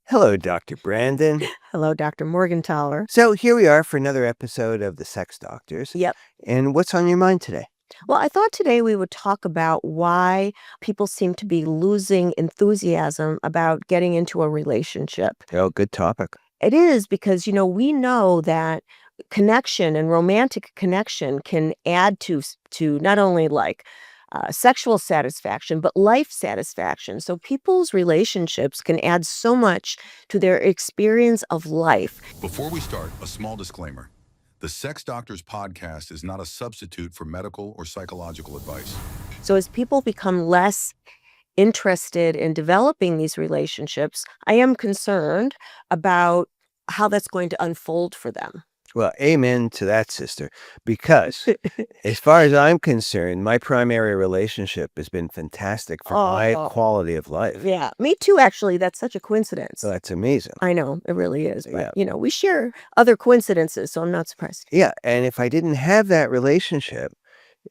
Hello, Dr. Brandon. Hello, Dr. Morgentaler. So here we are for another episode of the Sex Doctors. Yep. And what's on your mind today? Well, I thought today we would talk about why people seem to be losing enthusiasm about getting into a relationship. Oh, good topic. It is because, we know that connection and romantic connection can add to not only sexual satisfaction, but life satisfaction. So people's relationships can add so much to their experience of life. Before we start, a small disclaimer. The Sex Doctors podcast is not a substitute for medical or psychological advice. So as people become less interested in developing these relationships, I am concerned about how that's going to unfold for them. Well, amen to that, sister. Because as far as I'm concerned, my primary relationship has been fantastic for my Oh, quality of life. yeah, me too, actually. That's such a coincidence. So that's amazing. I know, it really is. But, Yeah. we share other coincidences, so I'm not surprised. Yeah. And if I didn't have that relationship,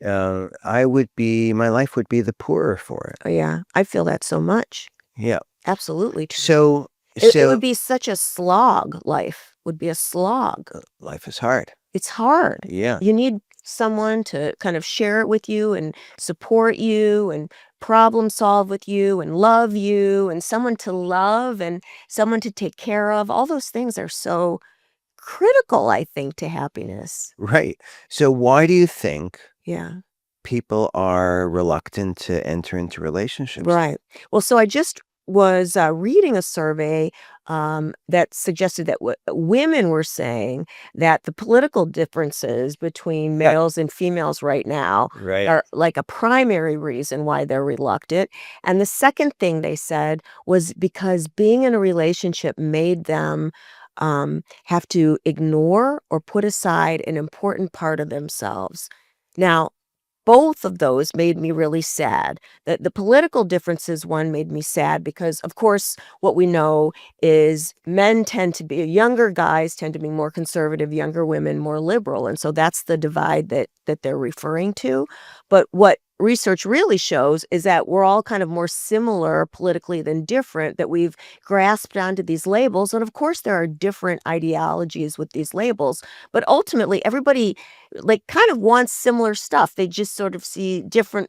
my life would be the poorer for it. Oh, yeah, I feel that so much. Yeah. Absolutely true. So, It would be such a slog. Life would be a slog. life is hard. It's hard. Yeah. You need someone to kind of share it with you and support you and problem solve with you and love you and someone to love and someone to take care of. All those things are so critical, I think, to happiness. Right. So why do you think Yeah. people are reluctant to enter into relationships? Right. Well, so I just was reading a survey that suggested that women were saying that the political differences between Yeah. males and females right now Right. are like a primary reason why they're reluctant. And the second thing they said was because being in a relationship made them have to ignore or put aside an important part of themselves. Now, both of those made me really sad. The political differences one made me sad because, of course, what we know is younger guys tend to be more conservative, younger women more liberal. And so that's the divide that they're referring to. But what research really shows is that we're all kind of more similar politically than different, that we've grasped onto these labels. And of course, there are different ideologies with these labels, but ultimately everybody kind of wants similar stuff. They just sort of see different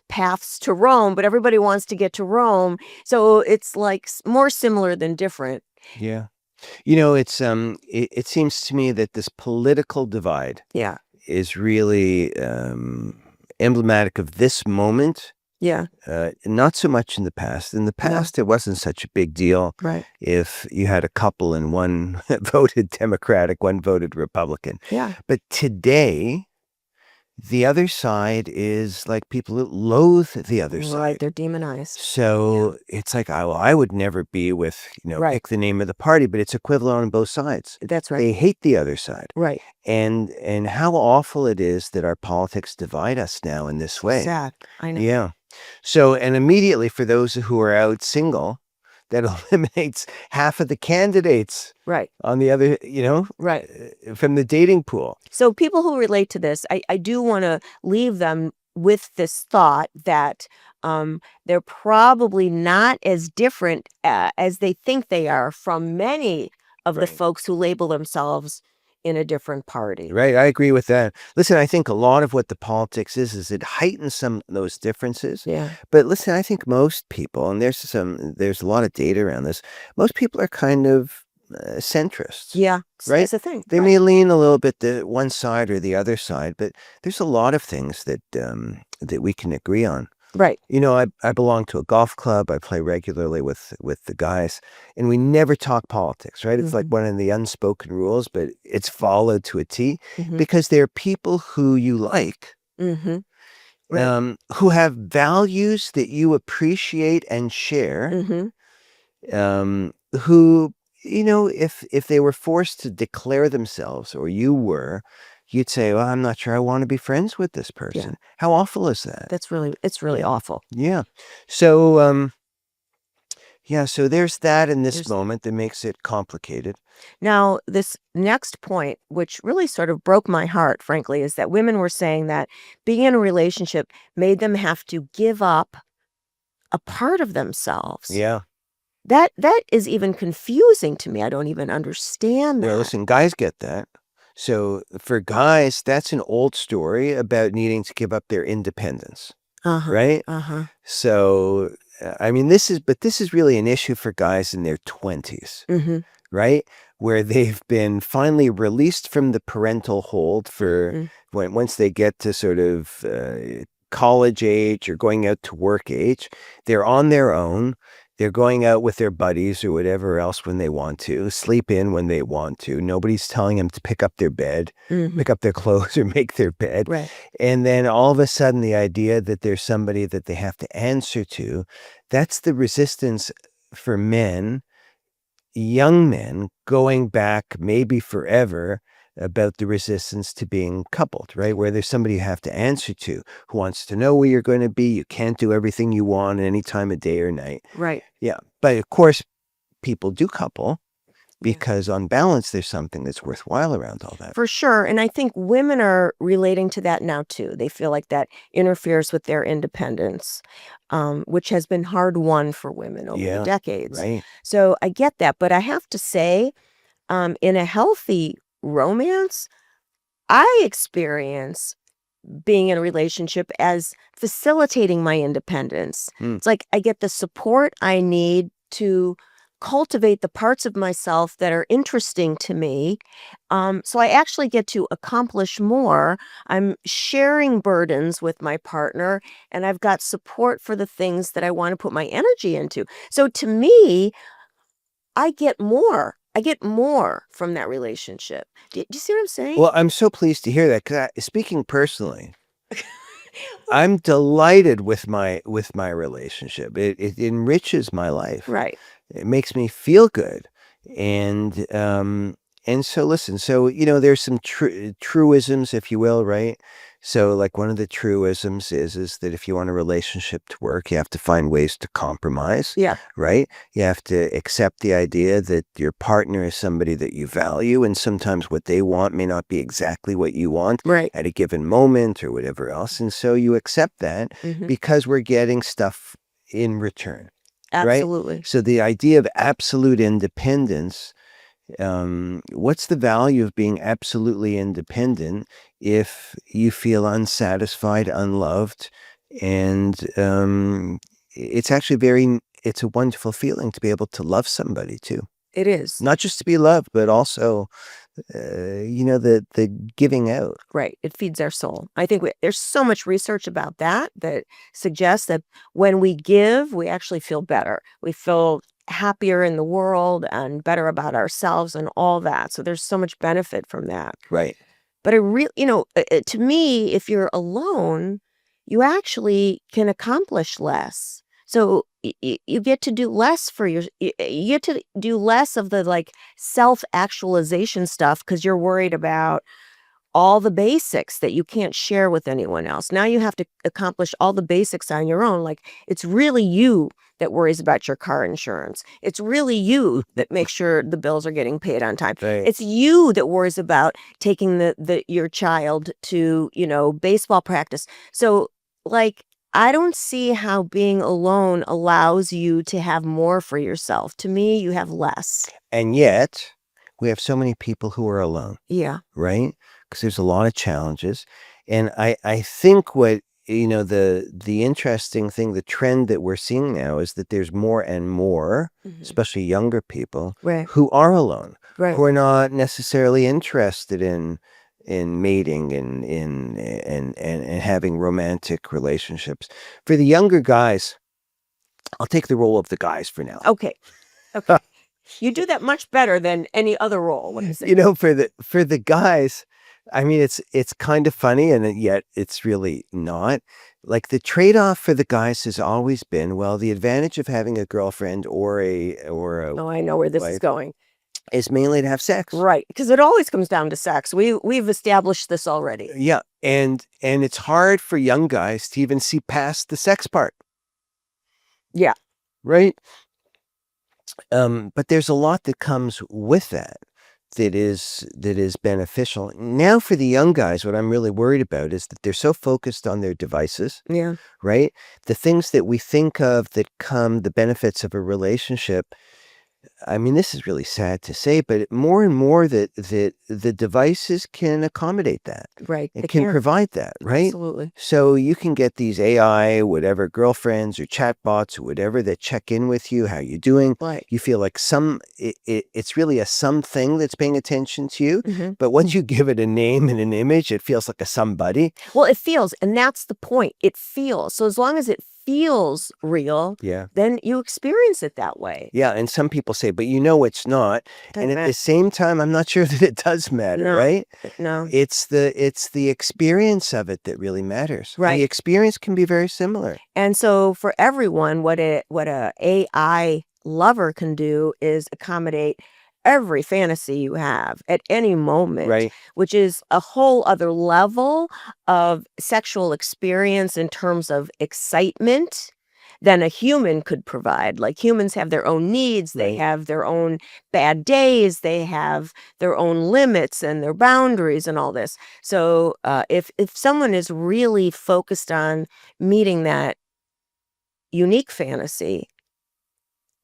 paths to Rome, but everybody wants to get to Rome. So it's like more similar than different. Yeah. It seems to me that this political divide Yeah. is really emblematic of this moment. Yeah. Not so much in the past. In the No. past, it wasn't such a big deal Right. if you had a couple and one voted Democratic, one voted Republican. Yeah. But today, the other side is like people that loathe the other Right. side. They're demonized. So it's like, I would never be with, Right. pick the name of the party, but it's equivalent on both sides. That's right. They hate the other side. Right. And how awful it is that our politics divide us now in this way. Sad. I know. Yeah. So, and immediately for those who are out single, that eliminates half of the candidates Right. on the other, Right. from the dating pool. So people who relate to this, I do want to leave them with this thought that they're probably not as different as they think they are from many of the Right. folks who label themselves in a different party. Right. I agree with that. Listen, I think a lot of what the politics is it heightens some of those differences. Yeah. But listen, I think most people, and there's a lot of data around this, most people are kind of centrists. Yeah. Right? That's the thing. They Right. may lean a little bit to one side or the other side, but there's a lot of things that we can agree on. Right. I belong to a golf club. I play regularly with the guys, and we never talk politics, right? It's like one of the unspoken rules, but it's followed to a T Mm-hmm. because there are people who you like, Mm-hmm. Right. who have values that you appreciate and share, Mm-hmm. who, if they were forced to declare themselves or you were, you'd say, well, I'm not sure I want to be friends with this person. How awful is that? It's really awful. Yeah. So, so there's that in this There's- moment that makes it complicated. Now, this next point, which really sort of broke my heart, frankly, is that women were saying that being in a relationship made them have to give up a part of themselves. Yeah. That is even confusing to me. I don't even understand Well, that. listen, guys get that. So for guys, that's an old story about needing to give up their independence, Uh-huh. right? Uh-huh. So, I mean, this is really an issue for guys in their 20s, Mm-hmm. right? Where they've been finally released from the parental hold for once they get to sort of college age or going out to work age, they're on their own. They're going out with their buddies or whatever else when they want to, sleep in when they want to. Nobody's telling them to pick up their bed, Mm-hmm. pick up their clothes or make their bed. Right. And then all of a sudden, the idea that there's somebody that they have to answer to, that's the resistance for men, young men, going back maybe forever about the resistance to being coupled, right? Where there's somebody you have to answer to who wants to know where you're going to be. You can't do everything you want at any time of day or night. Right. Yeah. But of course, people do couple Yeah. because on balance, there's something that's worthwhile around all that. For sure. And I think women are relating to that now too. They feel like that interferes with their independence, which has been hard won for women over the decades. Right. So I get that. But I have to say, in a healthy romance, I experience being in a relationship as facilitating my independence. It's like I get the support I need to cultivate the parts of myself that are interesting to me. So I actually get to accomplish more. I'm sharing burdens with my partner, and I've got support for the things that I want to put my energy into. So to me, I get more. I get more from that relationship. Do you see what I'm saying? Well, I'm so pleased to hear that because speaking personally, I'm delighted with my relationship. It enriches my life. Right. It makes me feel good, and so listen. So there's some truisms, if you will, right? So like one of the truisms is that if you want a relationship to work, you have to find ways to compromise. Yeah. Right. You have to accept the idea that your partner is somebody that you value, and sometimes what they want may not be exactly what you want Right. at a given moment or whatever else. And so you accept that because we're getting stuff in return. Absolutely. Right? So the idea of absolute independence, what's the value of being absolutely independent if you feel unsatisfied, unloved, and it's actually it's a wonderful feeling to be able to love somebody too. It is. Not just to be loved, but also, the giving out. Right. It feeds our soul. I think there's so much research about that suggests that when we give, we actually feel better. We feel happier in the world and better about ourselves and all that. So there's so much benefit from that. Right. But to me, if you're alone, you actually can accomplish less. So you get to do less for you get to do less of the like self-actualization stuff because you're worried about all the basics that you can't share with anyone else. Now you have to accomplish all the basics on your own. Like it's really you that worries about your car insurance. It's really you that makes sure the bills are getting paid on time. Right. It's you that worries about taking your child to, baseball practice. So like I don't see how being alone allows you to have more for yourself. To me, you have less. And yet, we have so many people who are alone. Yeah. Right? Because there's a lot of challenges. And I think what, the interesting thing, the trend that we're seeing now is that there's more and more, especially younger people, Right. who are alone, Right. who are not necessarily interested in mating and having romantic relationships. For the younger guys, I'll take the role of the guys for now. Okay. You do that much better than any other role. What is it? For the guys, I mean, it's kind of funny, and yet it's really not. Like the trade-off for the guys has always been, well, the advantage of having a girlfriend or a Oh, I know where this is wife going. is mainly to have sex. Right, because it always comes down to sex. We've established this already. Yeah, and it's hard for young guys to even see past the sex part. Yeah. Right? But there's a lot that comes with that. that is beneficial. Now for the young guys, what I'm really worried about is that they're so focused on their devices, Yeah. right? The things that we think of that come the benefits of a relationship. I mean, this is really sad to say, but more and more that the devices can accommodate that. Right. It They can can. provide that, right? Absolutely. So you can get these AI, whatever, girlfriends or chatbots or whatever that check in with you, how you doing. Right. You feel like it's really a something that's paying attention to you. Mhm. But once you give it a name and an image, it feels like a somebody. Well, it feels, and that's the point. It feels. So as long as it feels real, Yeah. then you experience it that way. Yeah. And some people say, but you know it's not. Doesn't And at matter. the same time, I'm not sure that it does matter, No. right? No. It's the experience of it that really matters. And Right. the experience can be very similar. And so for everyone, what a AI lover can do is accommodate every fantasy you have at any moment, Right. which is a whole other level of sexual experience in terms of excitement than a human could provide. Like humans have their own needs, they Right. have their own bad days, they have their own limits and their boundaries and all this. So if someone is really focused on meeting that unique fantasy,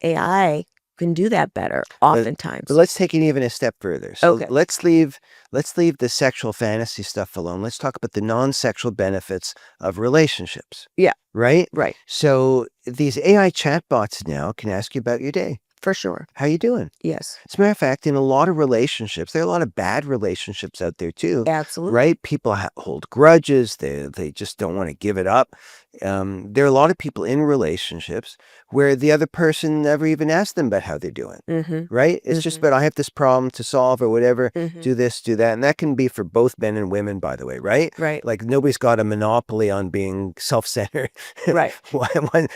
AI can do that better oftentimes. But let's take it even a step further. So Okay. let's leave the sexual fantasy stuff alone. Let's talk about the non-sexual benefits of relationships. Yeah. Right? Right. So these AI chatbots now can ask you about your day. For sure. How you doing? Yes. As a matter of fact, in a lot of relationships, there are a lot of bad relationships out there too. Absolutely. Right? People hold grudges. They just don't want to give it up. There are a lot of people in relationships where the other person never even asked them about how they're doing. Mm-hmm. Right? It's just about, I have this problem to solve or whatever. Mm-hmm. Do this, do that. And that can be for both men and women, by the way, right? Right. Like nobody's got a monopoly on being self-centered. Right.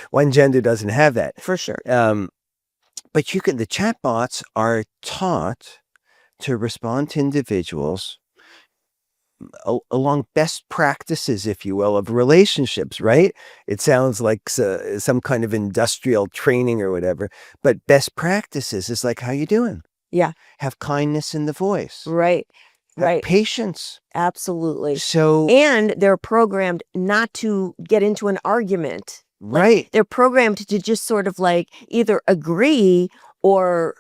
One gender doesn't have that. For sure. But the chatbots are taught to respond to individuals along best practices, if you will, of relationships, right? It sounds like some kind of industrial training or whatever, but best practices is like, how you doing? Yeah. Have kindness in the voice. Right. Have Right. patience. Absolutely. So, And they're programmed not to get into an argument. right. They're programmed to just sort of like either agree or,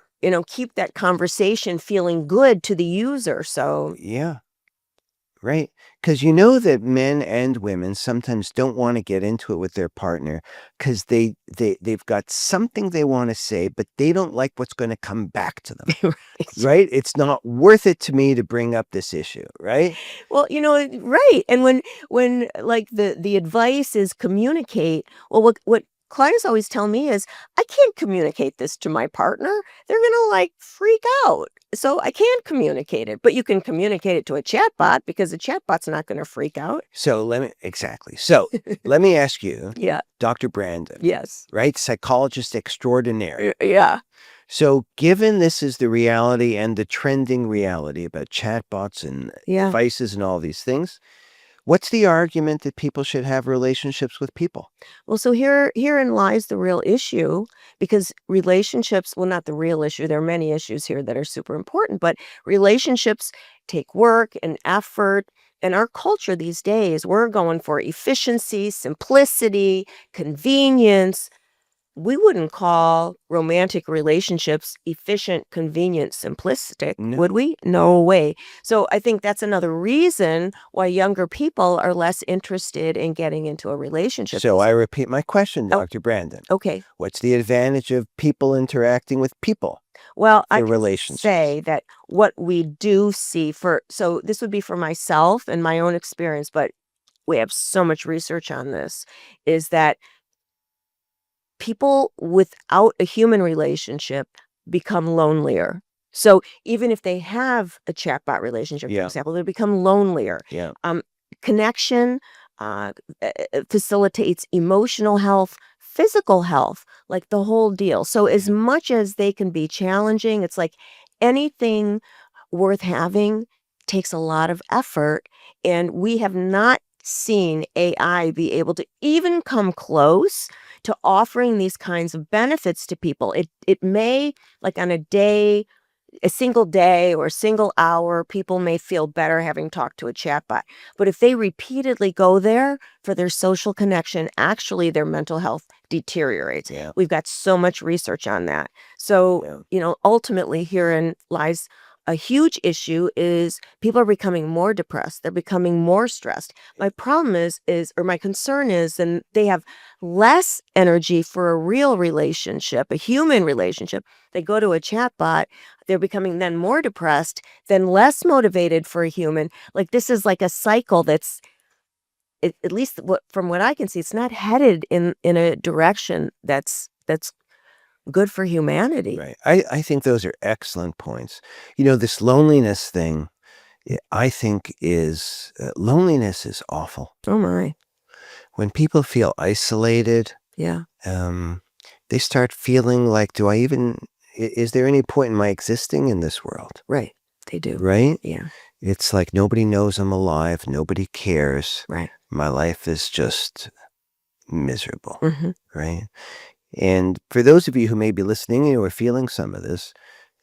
keep that conversation feeling good to the user. So, Yeah. Right. Because you know that men and women sometimes don't want to get into it with their partner because they've got something they want to say, but they don't like what's going to come back to them. right. Right? It's not worth it to me to bring up this issue, right? Well, right. And when like the advice is communicate, well, what clients always tell me is I can't communicate this to my partner. They're gonna like freak out. So I can't communicate it, but you can communicate it to a chatbot because a chatbot's not gonna freak out. So let me ask you, Yeah. Dr. Brandon, Yes. right? Psychologist extraordinaire. Yeah. So given this is the reality and the trending reality about chatbots and Yeah. devices and all these things, what's the argument that people should have relationships with people? Well, so herein lies the real issue because relationships, well, not the real issue. There are many issues here that are super important, but relationships take work and effort. In our culture these days, we're going for efficiency, simplicity, convenience. We wouldn't call romantic relationships efficient, convenient, simplistic, No. would we? No way. So I think that's another reason why younger people are less interested in getting into a relationship. So I repeat my question, Oh. Dr. Brandon. Okay. What's the advantage of people interacting with people? Well, I For can relationships. say that what we do see so this would be for myself and my own experience, but we have so much research on this, is that people without a human relationship become lonelier. So even if they have a chatbot relationship, for Yeah. example, they become lonelier. Yeah. Connection facilitates emotional health, physical health, like the whole deal. So as much as they can be challenging, it's like anything worth having takes a lot of effort. And we have not seen AI be able to even come close to offering these kinds of benefits to people. It may, like on a day a single day or a single hour, people may feel better having talked to a chatbot. But if they repeatedly go there for their social connection, actually their mental health deteriorates. Yeah. We've got so much research on that. So, ultimately herein lies a huge issue is people are becoming more depressed. They're becoming more stressed. My problem or my concern is, and they have less energy for a real relationship, a human relationship. They go to a chatbot, they're becoming then more depressed, then less motivated for a human. Like this is like a cycle that's, at least from what I can see, it's not headed in a direction that's good for humanity. Right. I think those are excellent points. This loneliness thing, I think loneliness is awful. Oh my. When people feel isolated, Yeah. they start feeling like, is there any point in my existing in this world? Right. They do. Right? Yeah. It's like nobody knows I'm alive. Nobody cares. Right. My life is just miserable. Mhm. Right? And for those of you who may be listening or feeling some of this,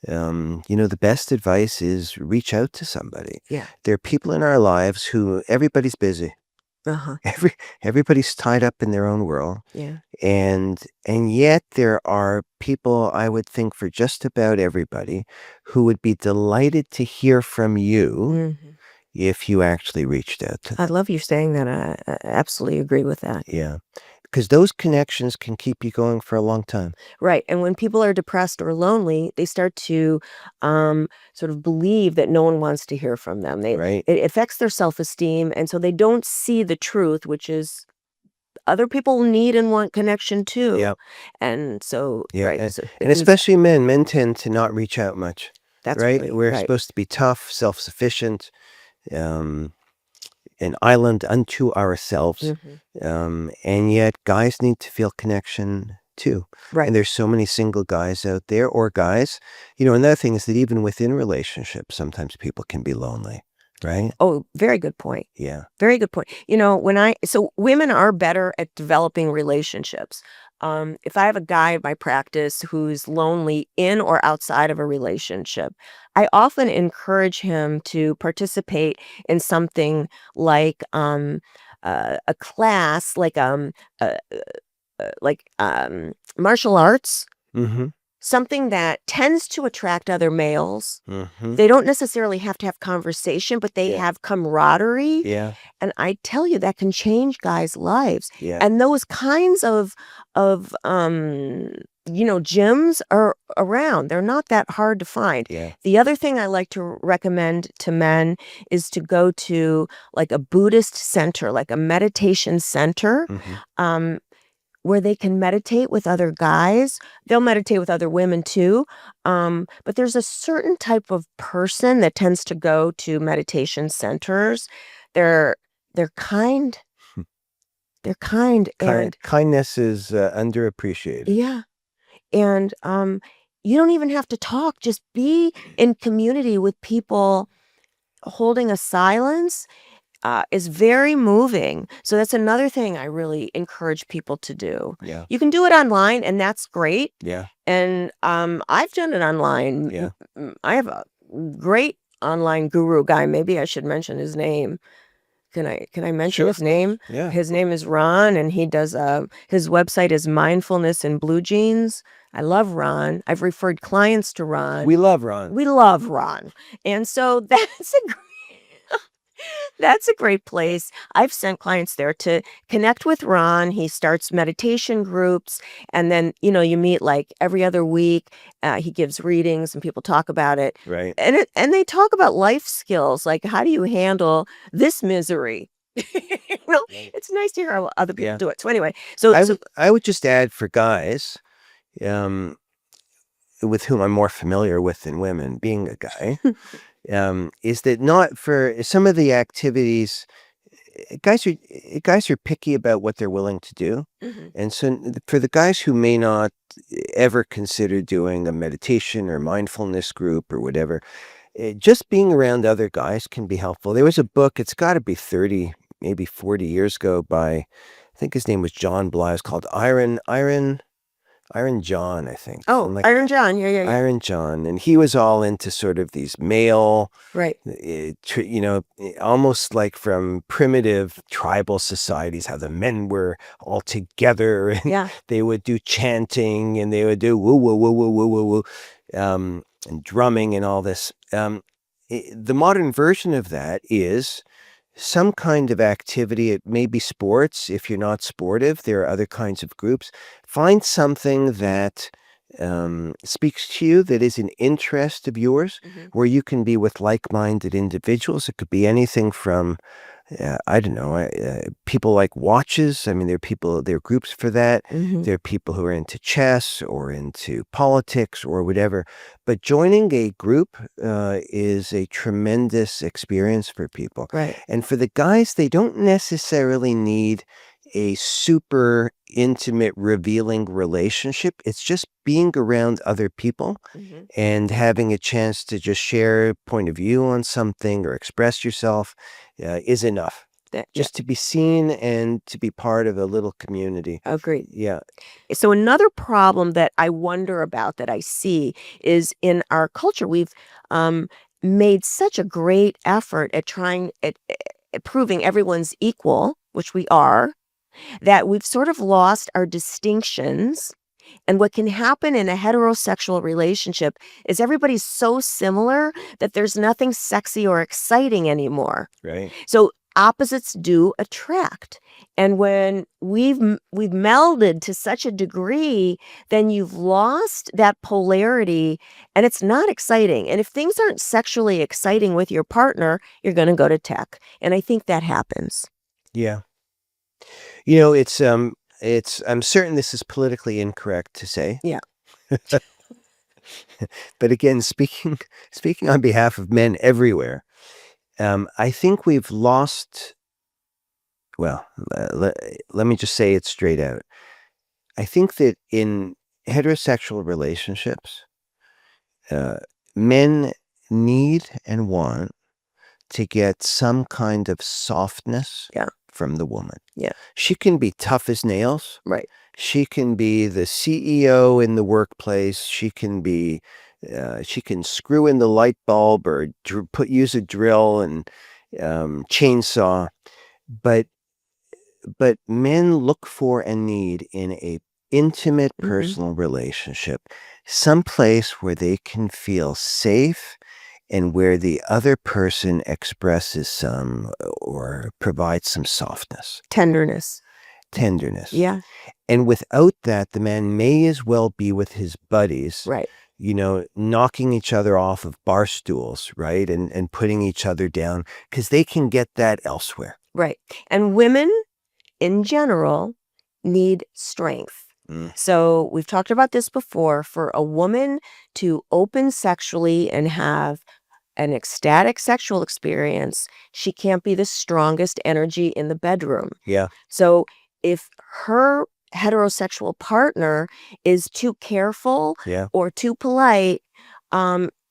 the best advice is reach out to somebody. Yeah. There are people in our lives who everybody's busy. Uh-huh. Everybody's tied up in their own world. Yeah. And yet there are people, I would think, for just about everybody who would be delighted to hear from you Mhm. if you actually reached out to them. I love you saying that. I absolutely agree with that. Yeah. Because those connections can keep you going for a long time. Right. And when people are depressed or lonely, they start to sort of believe that no one wants to hear from them. Right. It affects their self-esteem. And so they don't see the truth, which is other people need and want connection too. Yeah. And so, Yeah. right. And, So and especially men tend to not reach out much. that's right. We're right. supposed to be tough, self-sufficient, an island unto ourselves. Mhm. And yet guys need to feel connection too. Right. And there's so many single guys out there, or guys. Another thing is that even within relationships, sometimes people can be lonely, right? Oh, very good point. Yeah. Very good point. So women are better at developing relationships. If I have a guy in my practice who's lonely in or outside of a relationship, I often encourage him to participate in something like a class, uh, martial arts, Mm-hmm. something that tends to attract other males. Mm-hmm. They don't necessarily have to have conversation, but they Yeah. have camaraderie. Yeah. And I tell you, that can change guys' lives. Yeah. And those kinds of gyms are around. They're not that hard to find. Yeah. The other thing I like to recommend to men is to go to like a Buddhist center, like a meditation center. Mm-hmm. Where they can meditate with other guys. They'll meditate with other women too. But there's a certain type of person that tends to go to meditation centers. They're kind. They're kind, and Kindness is underappreciated. yeah, and you don't even have to talk. Just be in community with people. Holding a silence is very moving. So that's another thing I really encourage people to do. Yeah. You can do it online, and that's great. Yeah. And I've done it online. Yeah. I have a great online guru guy. Maybe I should mention his name. Can I mention Sure. his name? Yeah. His name is Ron, and he does his website is Mindfulness in Blue Jeans. I love Ron. I've referred clients to Ron. We love Ron. We love Ron. And so that's a great place. I've sent clients there to connect with Ron. He starts meditation groups, and then, you meet like every other week. He gives readings and people talk about it. Right. And they talk about life skills, like how do you handle this misery? It's nice to hear how other people do it. So anyway, I would just add for guys, with whom I'm more familiar with than women, being a guy, is that not for some of the activities, guys are picky about what they're willing to do. Mhm. And so for the guys who may not ever consider doing a meditation or mindfulness group or whatever, just being around other guys can be helpful. There was a book, it's got to be 30, maybe 40 years ago, by, I think his name was John Bly. It's called Iron Iron John, I think. Oh, Something like Iron John. Yeah. Iron John, and he was all into sort of these male, Right. almost like from primitive tribal societies, how the men were all together and Yeah. they would do chanting and they would do woo woo woo woo woo woo woo, and drumming and all this. The modern version of that is some kind of activity. It may be sports. If you're not sportive, there are other kinds of groups. Find something that speaks to you, that is an interest of yours, where you can be with like-minded individuals. It could be anything from, I don't know, people like watches. I mean, there are groups for that. There are people who are into chess or into politics or whatever. But joining a group is a tremendous experience for people. Right. And for the guys, they don't necessarily need a super intimate, revealing relationship. It's just being around other people and having a chance to just share a point of view on something or express yourself is enough. Just to be seen and to be part of a little community. Agreed. Yeah. So another problem that I wonder about, that I see, is in our culture, we've made such a great effort at trying at proving everyone's equal, which we are, that we've sort of lost our distinctions. And what can happen in a heterosexual relationship is everybody's so similar that there's nothing sexy or exciting anymore. Right. So opposites do attract. And when we've melded to such a degree, then you've lost that polarity and it's not exciting. And if things aren't sexually exciting with your partner, you're going to go to tech. And I think that happens. Yeah. You know, I'm certain this is politically incorrect to say. Yeah. But again, speaking on behalf of men everywhere, I think we've lost, well, let me just say it straight out. I think that in heterosexual relationships, men need and want to get some kind of softness from the woman. Yeah. She can be tough as nails. Right. She can be the CEO in the workplace. She can screw in the light bulb or use a drill and chainsaw. But men look for and need in a intimate personal relationship someplace where they can feel safe and where the other person expresses some or provides some softness. Tenderness. Yeah. And without that, the man may as well be with his buddies. Right. You know, knocking each other off of bar stools, right? And putting each other down because they can get that elsewhere. Right. And women in general need strength. So we've talked about this before. For a woman to open sexually and have an ecstatic sexual experience, she can't be the strongest energy in the bedroom. Yeah. So if her heterosexual partner is too careful or too polite,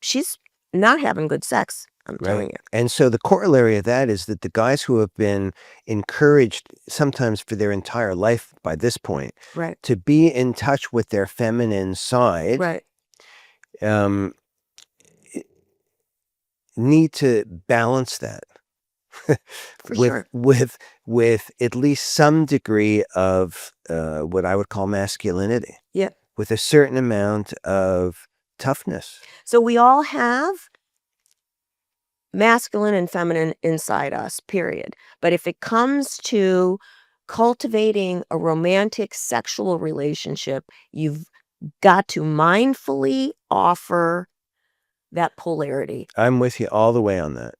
she's not having good sex. I'm telling you. And so the corollary of that is that the guys who have been encouraged sometimes for their entire life by this point to be in touch with their feminine side need to balance that with at least some degree of what I would call masculinity. Yeah. With a certain amount of toughness. So we all have masculine and feminine inside us, period. But if it comes to cultivating a romantic sexual relationship, you've got to mindfully offer that polarity. I'm with you all the way on that.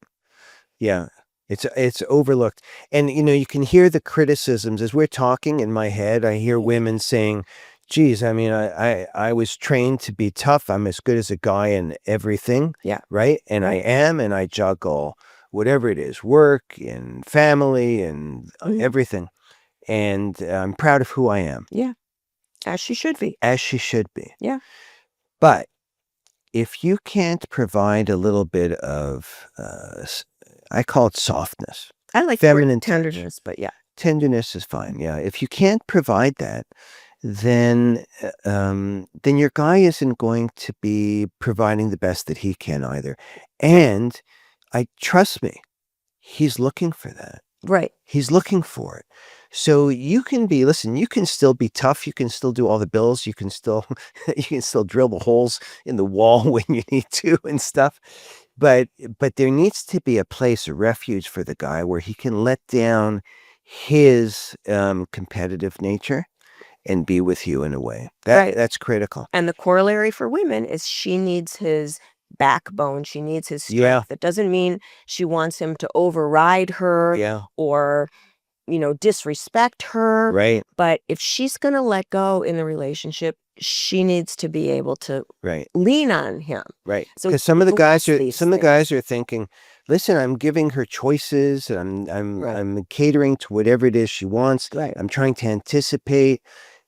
Yeah. It's overlooked. And, you know, you can hear the criticisms as we're talking in my head. I hear women saying, geez, I mean, I was trained to be tough. I'm as good as a guy in everything. Yeah. Right. And I am, and I juggle whatever it is, work and family and everything. And I'm proud of who I am. Yeah. As she should be. As she should be. Yeah. But if you can't provide a little bit of, I call it softness. I like feminine tenderness, but yeah. Tenderness is fine. Yeah. If you can't provide that, then your guy isn't going to be providing the best that he can either. And trust me, he's looking for that. Right. He's looking for it. So you can still be tough. You can still do all the bills. You can still drill the holes in the wall when you need to and stuff. But there needs to be a place, a refuge for the guy where he can let down his competitive nature and be with you in a way. Right. That's critical. And the corollary for women is she needs his backbone. She needs his strength. Yeah. That doesn't mean she wants him to override her Yeah. or, disrespect her. Right. But if she's going to let go in the relationship, she needs to be able to Right. lean on him. Right. So Because some of the guys these are thinking, listen, I'm giving her choices and I'm Right. I'm catering to whatever it is she wants. Right. I'm trying to anticipate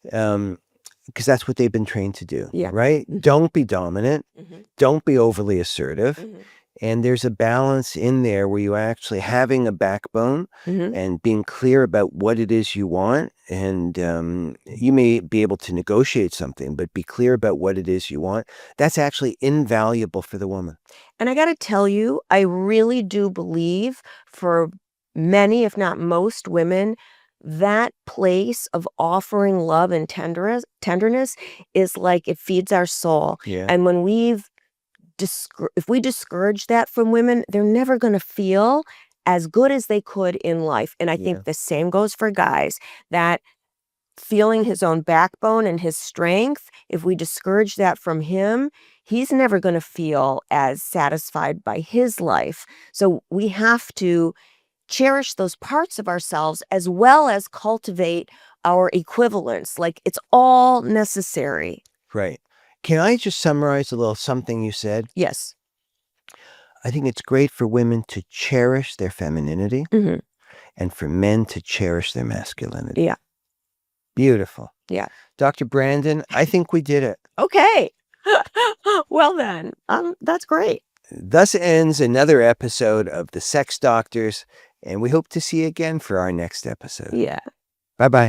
because that's what they've been trained to do. Yeah. Right? Mhm. Don't be dominant. Mhm. Don't be overly assertive. Mhm. And there's a balance in there where you actually having a backbone Mhm. and being clear about what it is you want. And you may be able to negotiate something, but be clear about what it is you want. That's actually invaluable for the woman. And I got to tell you, I really do believe for many, if not most women, that place of offering love and tenderness is like it feeds our soul. Yeah. And when if we discourage that from women, they're never going to feel as good as they could in life. And I think the same goes for guys, that feeling his own backbone and his strength, if we discourage that from him, he's never going to feel as satisfied by his life. So we have to cherish those parts of ourselves as well as cultivate our equivalents. Like it's all necessary. Right. Can I just summarize a little something you said? Yes. I think it's great for women to cherish their femininity Mhm. and for men to cherish their masculinity. Yeah. Beautiful. Yeah. Dr. Brandon, I think we did it. Okay. Well then, that's great. Thus ends another episode of The Sex Doctors, and we hope to see you again for our next episode. Yeah. Bye-bye.